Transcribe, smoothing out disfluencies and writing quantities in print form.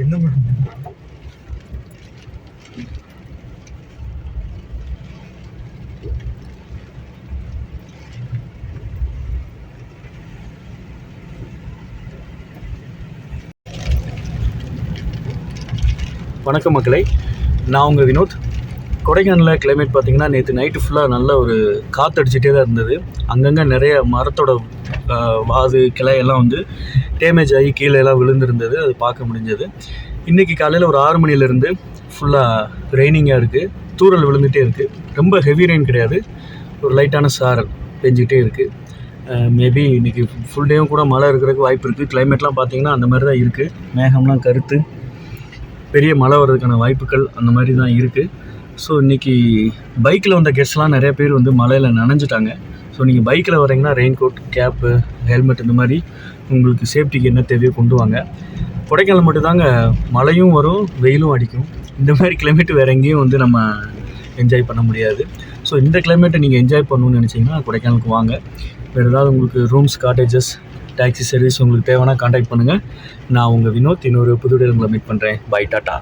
என்ன பண்ணுங்க? வணக்கம் மக்களே, நான் உங்கள் வினோத். கொடைக்கானலில் கிளைமேட் பார்த்திங்கன்னா நேற்று நைட்டு ஃபுல்லாக நல்ல ஒரு காற்றடிச்சிட்டே தான் இருந்தது. அங்கங்கே நிறைய மரத்தோட வாது கிளையெல்லாம் வந்து டேமேஜ் ஆகி கீழே எல்லாம் விழுந்திருந்தது. அது பார்க்க முடிஞ்சது. இன்றைக்கி காலையில் ஒரு 6 மணிலேருந்து ஃபுல்லாக ரெய்னிங்காக இருக்குது. தூறல் விழுந்துகிட்டே இருக்குது. ரொம்ப ஹெவி ரெயின் கிடையாது, ஒரு லைட்டான சாரல் பெஞ்சிக்கிட்டே இருக்குது. மேபி இன்றைக்கி ஃபுல் டேவும் கூட மழை இருக்கிறதுக்கு வாய்ப்பு இருக்குது. கிளைமேட்லாம் பார்த்திங்கன்னா அந்த மாதிரி தான் இருக்குது. மேகம்லாம் கருத்து பெரிய மழை வர்றதுக்கான வாய்ப்புகள் அந்த மாதிரி தான் இருக்குது. ஸோ இன்றைக்கி பைக்கில் வந்த கெஸ்ட்லாம் நிறைய பேர் வந்து மழையில் நனைஞ்சிட்டாங்க. ஸோ நீங்கள் பைக்கில் வரீங்கன்னா ரெயின் கோட், கேப்பு, ஹெல்மெட் இந்த மாதிரி உங்களுக்கு சேஃப்டிக்கு என்ன தேவையோ கொண்டு வாங்க. கொடைக்கானல் மட்டும்தாங்க மழையும் வரும், வெயிலும் அடிக்கும். இந்த மாதிரி கிளைமேட்டு வேறு எங்கேயும் வந்து நம்ம என்ஜாய் பண்ண முடியாது. ஸோ இந்த கிளைமேட்டை நீங்கள் என்ஜாய் பண்ணணும்னு நினச்சிங்கன்னா கொடைக்கானலுக்கு வாங்க. வேறு ஏதாவது உங்களுக்கு ரூம்ஸ், காட்டேஜஸ், டாக்ஸி சர்வீஸ் உங்களுக்கு தேவைன்னா காண்டாக்ட் பண்ணுங்கள். நான் உங்கள் வினோத். இன்னொரு புது வீடியோவில் உங்களை மீட் பண்ணுறேன். Bye, tata.